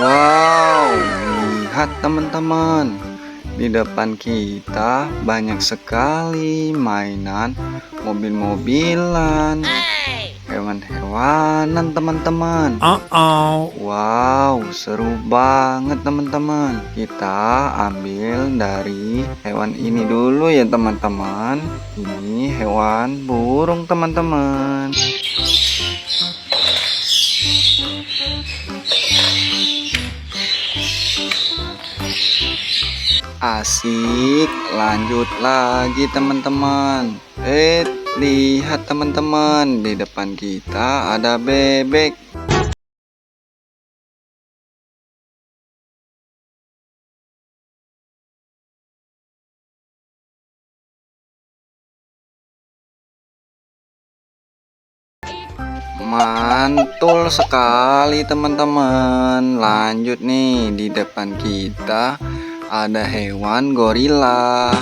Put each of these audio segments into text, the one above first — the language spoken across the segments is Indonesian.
Wow, lihat teman-teman, di depan kita banyak sekali mainan mobil-mobilan, hewan-hewanan teman-teman. Wow, seru banget teman-teman. Kita ambil dari hewan ini dulu ya teman-teman. Ini hewan burung teman-teman. Asik, lanjut lagi teman-teman. Lihat teman-teman, di depan kita ada bebek. Mantul sekali teman-teman. Lanjut nih, di depan kita ada hewan gorila.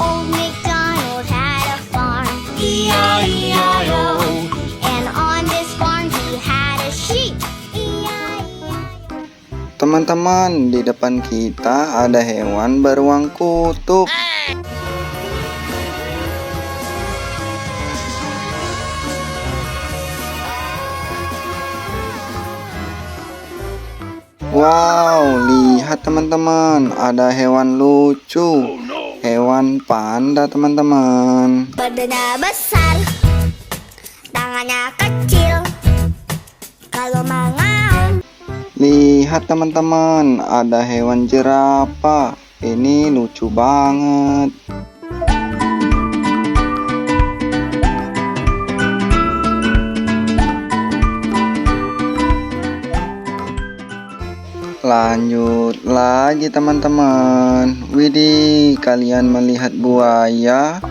Old MacDonald had a farm, E-I-E-I-O. And on this farm he had a sheep, E-I-E-I-O. Teman-teman, di depan kita ada hewan beruang kutub. Wow, lihat teman-teman, ada hewan lucu. Hewan panda teman-teman. Badannya besar, tangannya kecil. Kalau mengaum, Lihat teman-teman, ada hewan jerapah. Ini lucu banget. Lanjut lagi teman-teman. Widih, kalian melihat buaya?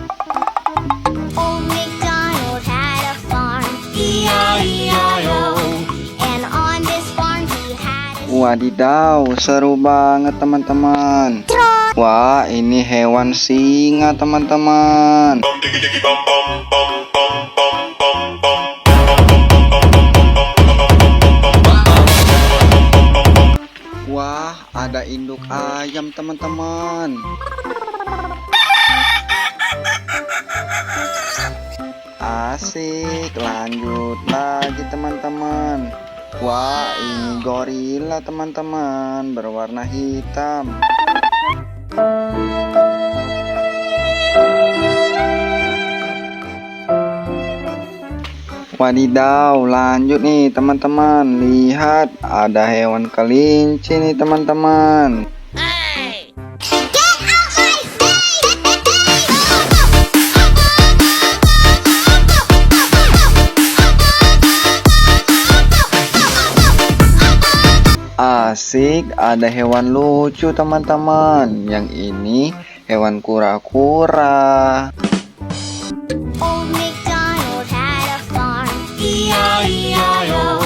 Old MacDonald had a farm, E-I-E-I-O. And on this farm he had a Wadidaw, seru banget teman-teman. Wah, ini hewan singa teman-teman. Wah, ada induk ayam teman-teman. Asik, lanjut lagi teman-teman. Wah, ini gorila teman-teman, berwarna hitam. Wadidaw, lanjut nih teman-teman. Lihat, ada hewan kelinci nih teman-teman. Asik, ada hewan lucu teman-teman. Yang ini hewan kura-kura. Old MacDonald had a farm, E-I-E-I-O.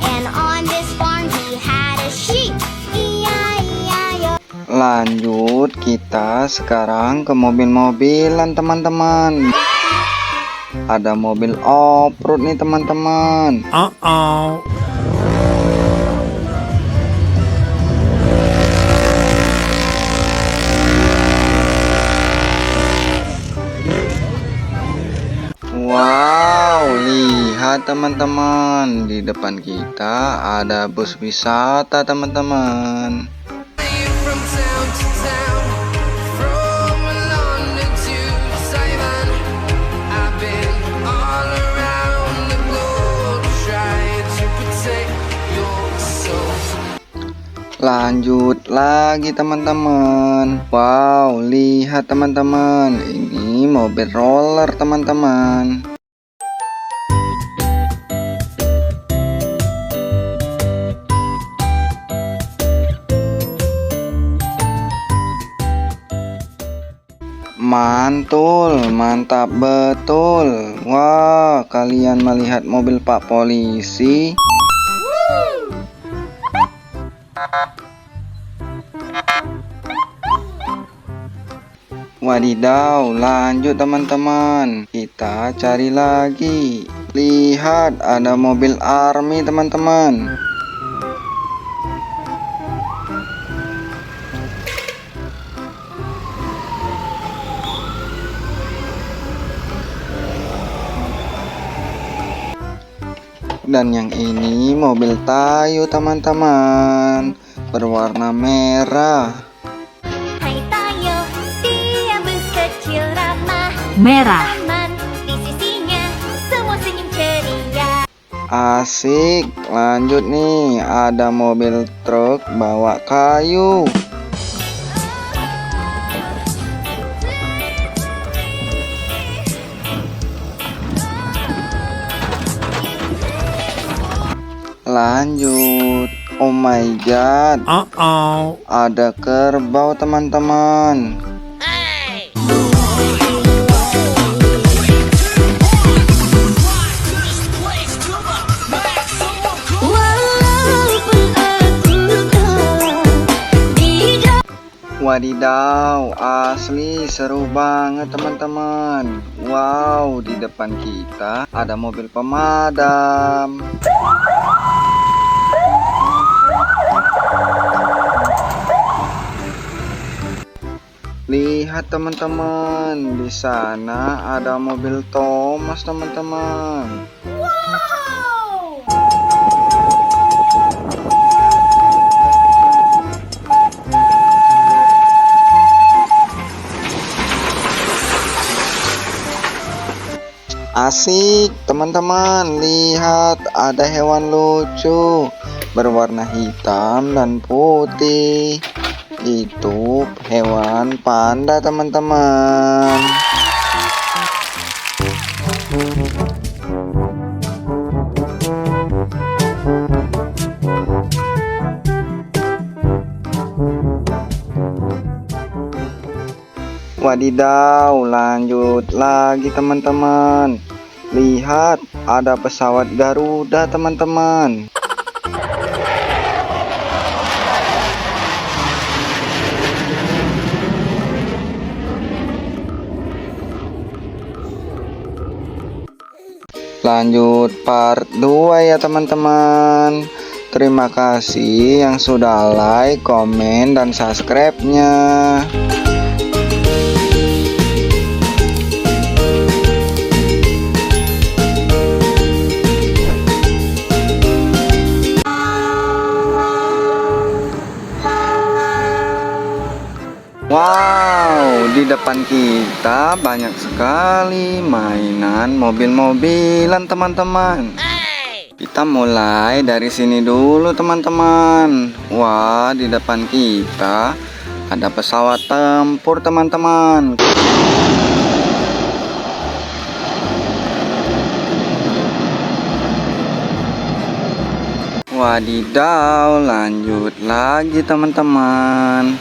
And on this farm he had a sheep, E-I-E-I-O. Lanjut, kita sekarang ke mobil-mobilan teman-teman. Ada mobil off-road nih teman-teman. Wow, lihat teman-teman, di depan kita ada bus wisata teman-teman. From town to town, from London to Taiwan, I've been all around the globe trying to protect your soul. Lanjut lagi teman-teman. Wow, lihat teman-teman, ini mobil roller teman-teman. Mantul, mantap betul. Wah, kalian melihat mobil Pak Polisi? Wadidaw, lanjut teman-teman. Kita cari lagi. Lihat, ada mobil army teman-teman. Dan yang ini mobil Tayo teman-teman, berwarna merah. Hai Tayo, dia bus kecil ramah, merah, aman di sisinya, semua senyum ceria. Asik, lanjut nih, ada mobil truk bawa kayu. Lanjut, oh my god, ada kerbau teman-teman. Walaupun aku tahu tidak. Wadidaw, asli seru banget teman-teman. Wow, di depan kita ada mobil pemadam. Lihat teman-teman, di sana ada mobil Thomas teman-teman. Asik teman-teman, lihat ada hewan lucu berwarna hitam dan putih. Itu hewan panda teman-teman. Wadidaw, lanjut lagi teman-teman. Lihat, ada pesawat Garuda teman-teman. Lanjut part 2 ya teman-teman. Terima kasih yang sudah like, komen, dan subscribe-nya. Wow, di depan kita banyak sekali mainan mobil-mobilan teman-teman. Kita mulai dari sini dulu teman-teman. Wah, di depan kita ada pesawat tempur teman-teman. Wadidaw, lanjut lagi teman-teman.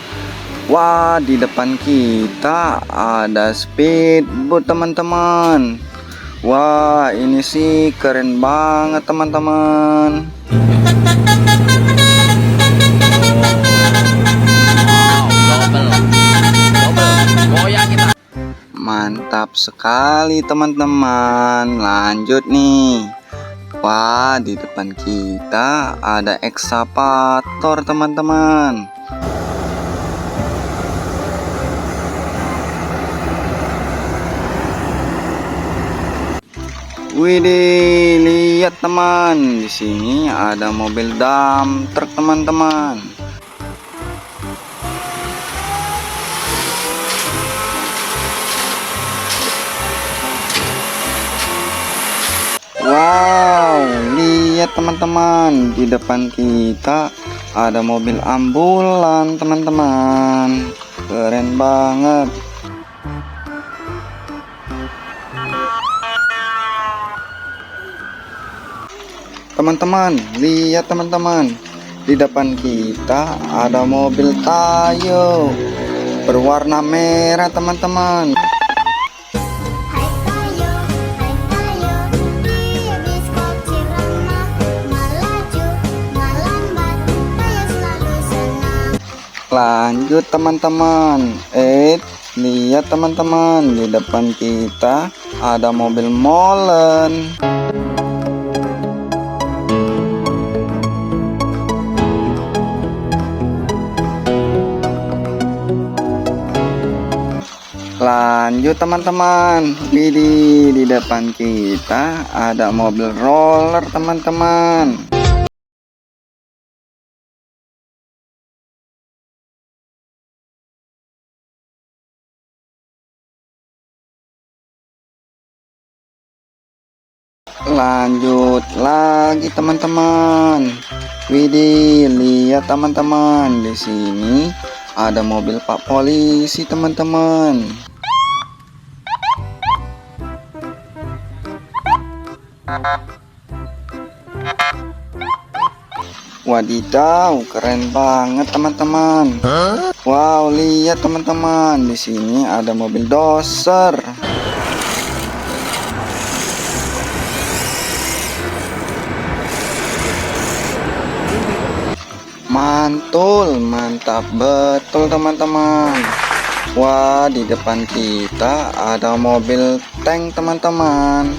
Wah, di depan kita ada speedboat teman-teman. Wah, ini sih keren banget teman-teman. Mantap sekali teman-teman. Lanjut nih. Wah, di depan kita ada ekskavator teman-teman. Widih, lihat teman, di sini ada mobil dump truck teman-teman. Wow, lihat teman-teman, di depan kita ada mobil ambulan teman-teman. Keren banget. Teman-teman, lihat teman-teman, di depan kita ada mobil Tayo berwarna merah teman-teman. Hai Tayo, dia bus kecil ramah, melaju, melambat, Tayo selalu senang. Lanjut teman-teman. Lihat teman-teman, di depan kita ada mobil molen. Lanjut teman-teman. Widih, di depan kita ada mobil roller teman-teman. Lanjut lagi teman-teman. Widih, lihat teman-teman, di sini ada mobil Pak Polisi teman-teman. Wadidaw, keren banget teman-teman. Wow, lihat teman-teman, di sini ada mobil doser. Mantul, mantap betul teman-teman. Wah, di depan kita ada mobil tank teman-teman.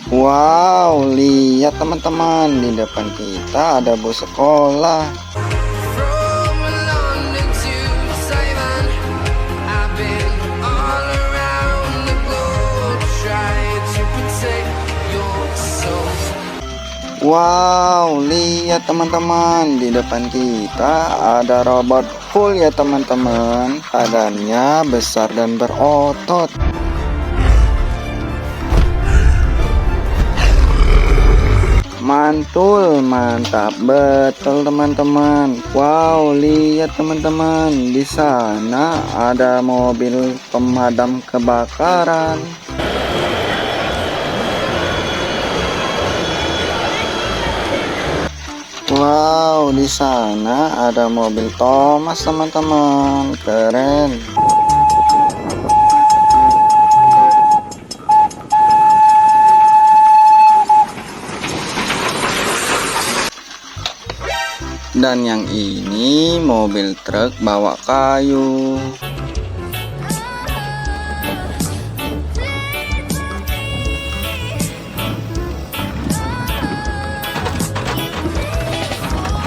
Wow, lihat teman-teman, di depan kita ada bus sekolah. From London to Taiwan, I've been all around the globe trying to protect your soul. Wow, lihat teman-teman, di depan kita ada robot full ya teman-teman. Badannya besar dan berotot. Mantul, mantap betul teman-teman. Wow, lihat teman-teman, di sana ada mobil pemadam kebakaran. Wow, di sana ada mobil Thomas teman-teman, keren. Dan yang ini mobil truk bawa kayu.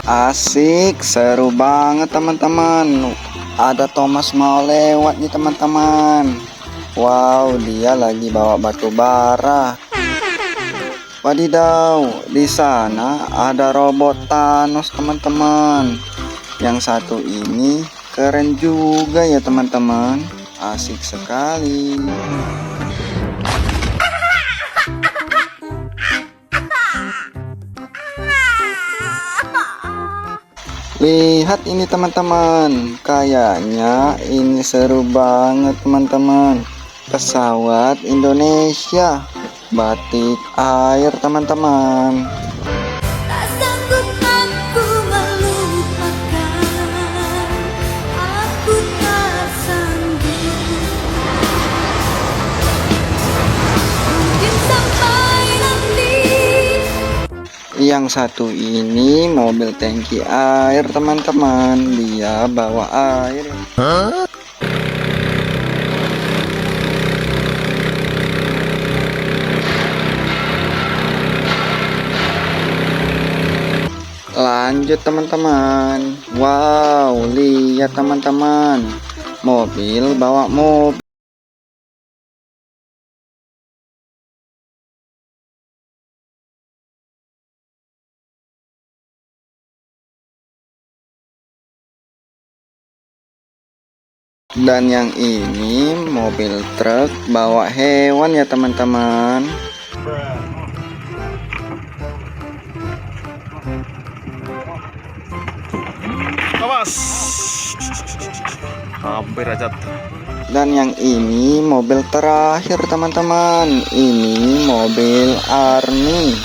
Asik, seru banget teman-teman. Ada Thomas mau lewat nih teman-teman. Wow, dia lagi bawa batu bara. Wadidaw, di sana ada robot Thanos teman-teman. Yang satu ini keren juga ya teman-teman. Asik sekali. Lihat ini teman-teman, kayaknya ini seru banget teman-teman. Pesawat Indonesia, batik air teman-teman. Tak sanggup aku melupakan, aku tak sanggup. Mungkin sampai nanti. Yang satu ini mobil tangki air teman-teman, dia bawa air. Lanjut teman-teman. Wow, lihat teman-teman, mobil bawa mobil. Dan yang ini mobil truk bawa hewan ya teman-teman. Awas, hampir aja. Dan yang ini mobil terakhir teman-teman. Ini mobil army.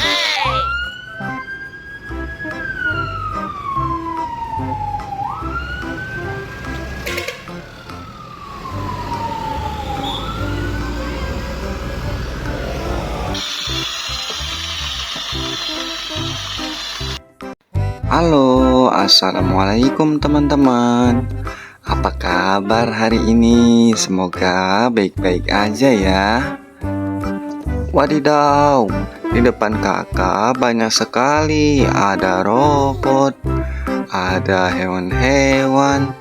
Halo, assalamualaikum teman-teman. Apa kabar hari ini? Semoga baik-baik aja ya. Wadidaw, di depan kakak banyak sekali. Ada robot, ada hewan-hewan.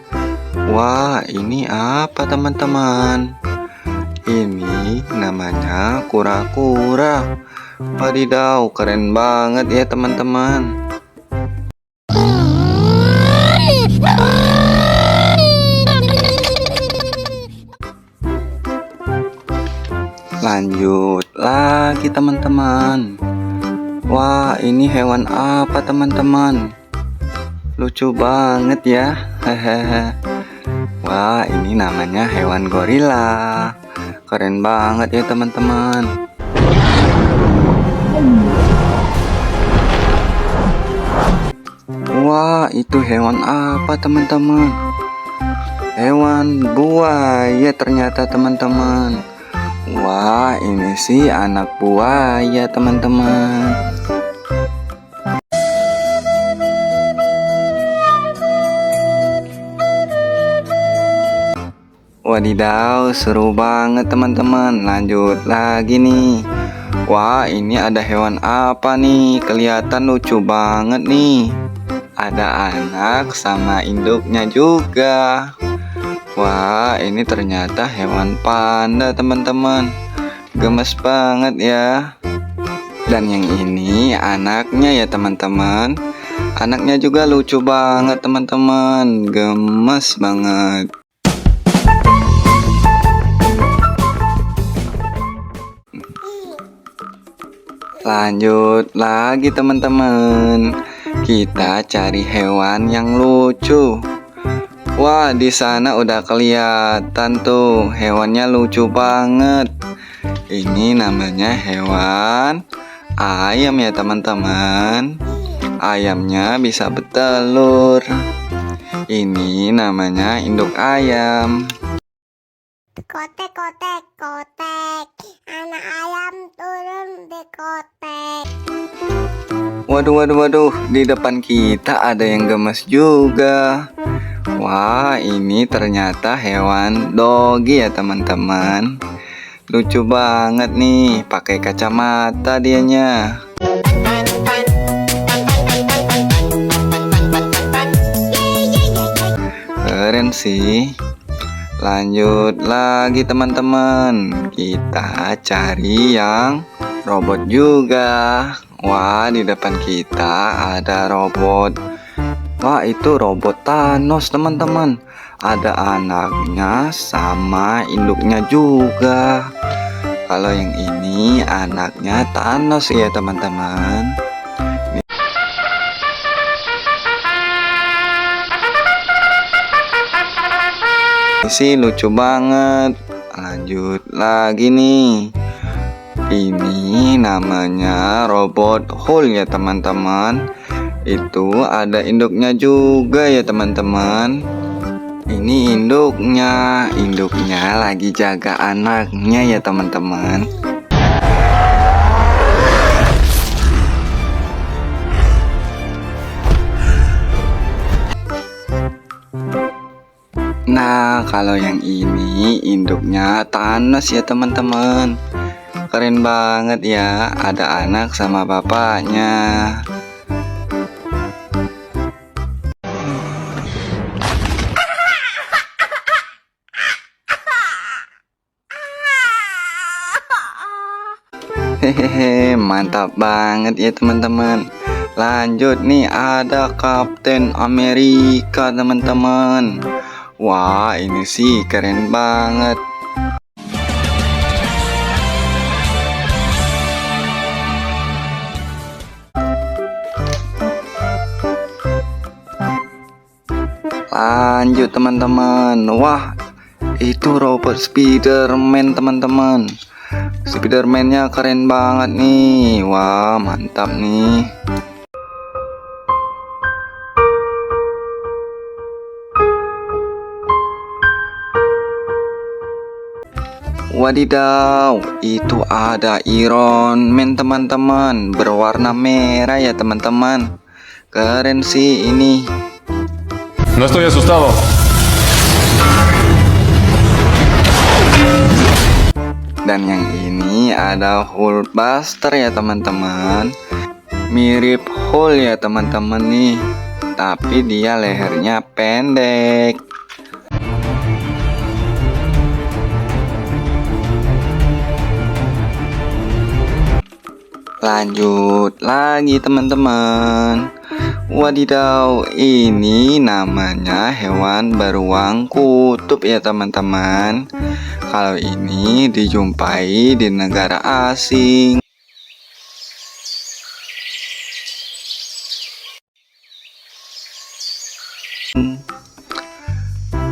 Wah, ini apa teman-teman? Ini namanya kura-kura. Wadidaw, keren banget ya teman-teman. Lanjut lagi teman-teman. Wah, ini hewan apa teman-teman? Lucu banget ya. Hehehe. Wah, ini namanya hewan gorila. Keren banget ya teman-teman. Wah, itu hewan apa teman-teman? Hewan buaya ternyata teman-teman. Wah, ini sih anak buaya teman-teman. Wadidaw, seru banget teman-teman. Lanjut lagi nih. Wah, ini ada hewan apa nih? Kelihatan lucu banget nih. Ada anak sama induknya juga. Wah, ini ternyata hewan panda teman-teman. Gemes banget ya. Dan yang ini anaknya ya teman-teman. Anaknya juga lucu banget teman-teman. Gemes banget. Lanjut lagi teman-teman. Kita cari hewan yang lucu. Wah, di sana udah kelihatan tuh, hewannya lucu banget. Ini namanya hewan ayam ya teman-teman. Ayamnya bisa bertelur. Ini namanya induk ayam. Kotek, kotek, kotek. Anak ayam turun di kotek. Waduh, di depan kita ada yang gemes juga. Wah, ini ternyata hewan dogi ya teman-teman. Lucu banget nih, pakai kacamata dianya. Keren sih. Lanjut lagi teman-teman. Kita cari yang robot juga. Wah, di depan kita ada robot. Wah, itu robot Thanos teman-teman. Ada anaknya sama induknya juga. Kalau yang ini anaknya Thanos ya teman-teman. Ini sih lucu banget. Lanjut lagi nih. Ini namanya robot Hulk ya teman-teman. Itu ada induknya juga ya teman-teman. Ini induknya lagi jaga anaknya ya teman-teman. Nah, kalau yang ini induknya Thanos ya teman-teman. Keren banget ya, ada anak sama bapaknya. Hehehe, mantap banget ya teman-teman. Lanjut nih, ada Kapten Amerika teman-teman. Wah, ini sih keren banget. Lanjut teman-teman. Wah, itu robot Spiderman teman-teman. Spiderman-nya keren banget nih. Wah, mantap nih. Wadidaw, itu ada Iron Man teman-teman. Berwarna merah ya teman-teman. Keren sih ini. No estoy asustado. Dan yang ini ada Hulkbuster ya teman-teman. Mirip Hulk ya teman-teman nih, tapi dia lehernya pendek. Lanjut lagi teman-teman. Wadidaw, ini namanya hewan beruang kutub ya teman-teman. Kalau ini dijumpai di negara asing.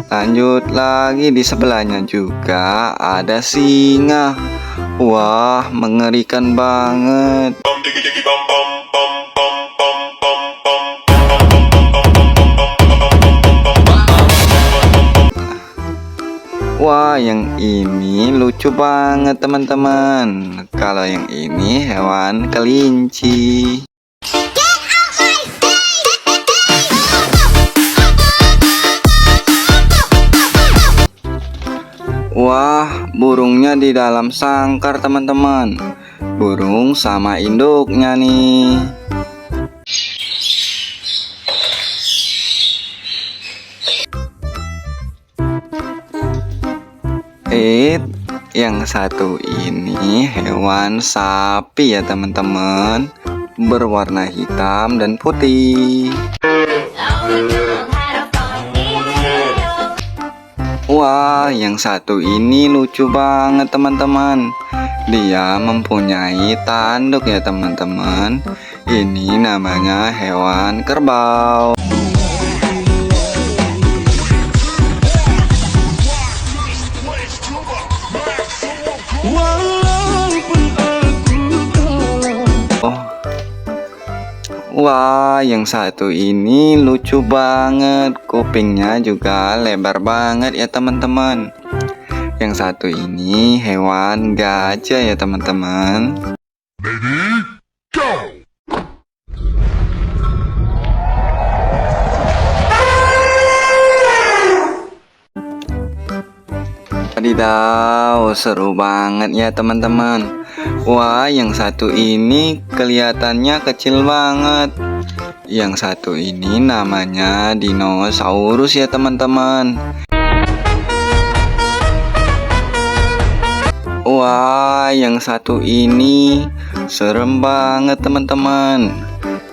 Lanjut lagi, di sebelahnya juga ada singa. Wah, mengerikan banget. Wah, yang ini lucu banget teman-teman. Kalau yang ini hewan kelinci. Wah, burungnya di dalam sangkar teman-teman. Burung sama induknya nih. Yang satu ini hewan sapi ya teman-teman, berwarna hitam dan putih. Wah, yang satu ini lucu banget teman-teman. Dia mempunyai tanduk ya teman-teman. Ini namanya hewan kerbau. Wah, yang satu ini lucu banget. Kupingnya juga lebar banget ya teman-teman. Yang satu ini hewan gajah ya teman-teman. Wadidaw, seru banget ya teman-teman. Wah, yang satu ini kelihatannya kecil banget. Yang satu ini namanya dinosaurus ya teman-teman. Wah, yang satu ini serem banget teman-teman.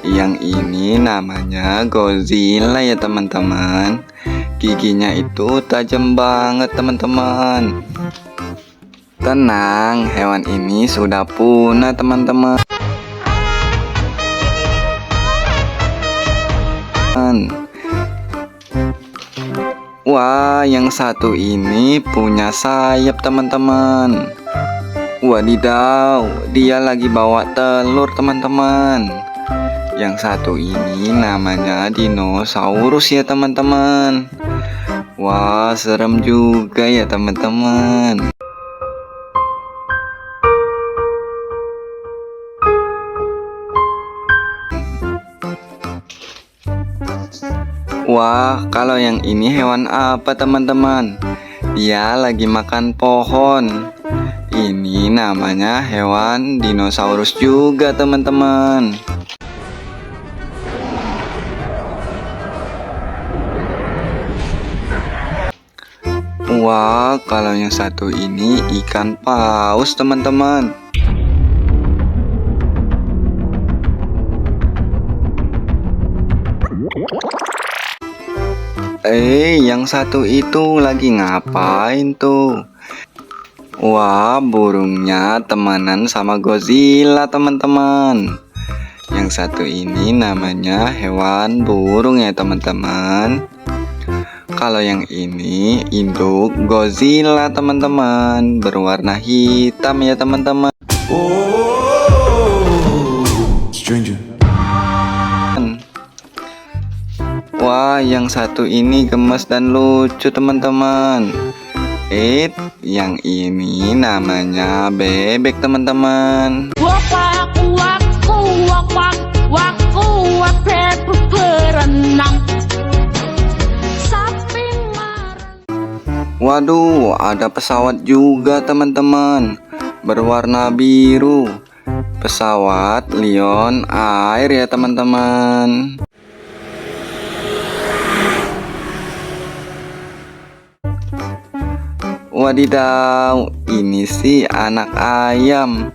Yang ini namanya Godzilla ya teman-teman. Giginya itu tajam banget teman-teman. Tenang, hewan ini sudah punah teman-teman. Wah, yang satu ini punya sayap teman-teman. Wadidaw, dia lagi bawa telur teman-teman. Yang satu ini namanya dinosaurus ya teman-teman. Wah, serem juga ya teman-teman. Wah, kalau yang ini hewan apa teman-teman? Dia lagi makan pohon. Ini namanya hewan dinosaurus juga teman-teman. Wah, kalau yang satu ini ikan paus teman-teman. Yang satu itu lagi ngapain tuh? Wah, burungnya temenan sama Godzilla teman-teman. Yang satu ini namanya hewan burung ya teman-teman. Kalau yang ini induk Godzilla teman-teman, berwarna hitam ya teman-teman. Stranger. Wah, yang satu ini gemes dan lucu teman-teman. Yang ini namanya bebek teman-teman. Waduh, ada pesawat juga teman-teman. berwarna biru. Pesawat Lion Air ya teman-teman. Wadidaw, ini sih anak ayam.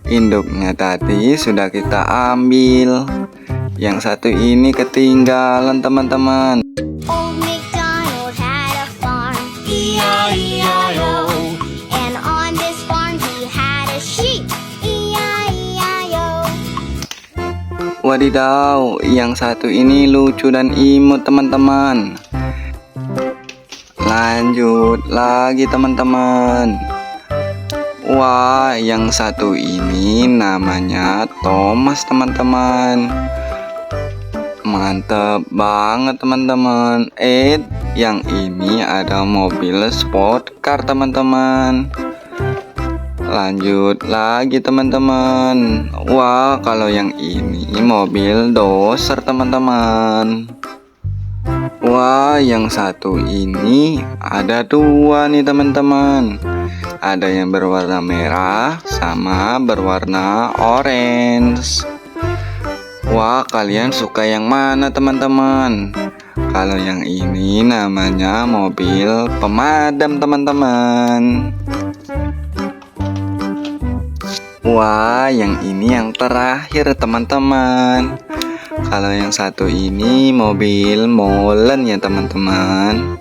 Induknya tadi sudah kita ambil. Yang satu ini ketinggalan teman-teman. Old MacDonald had a farm, E-I-E-I-O. And on this farm he had a sheep, E-I-E-I-O. Wadidaw, yang satu ini lucu dan imut teman-teman. Lanjut lagi teman-teman. Wah, yang satu ini namanya Thomas teman-teman. Mantap banget teman-teman. Yang ini ada mobil sport car teman-teman. Lanjut lagi teman-teman. Wah, kalau yang ini mobil doser teman-teman. Wah, yang satu ini ada dua nih teman-teman. Ada yang berwarna merah sama berwarna orange. Wah, kalian suka yang mana teman-teman? Kalau yang ini namanya mobil pemadam teman-teman. Wah, yang ini yang terakhir teman-teman. Kalau yang satu ini mobil molen ya teman-teman.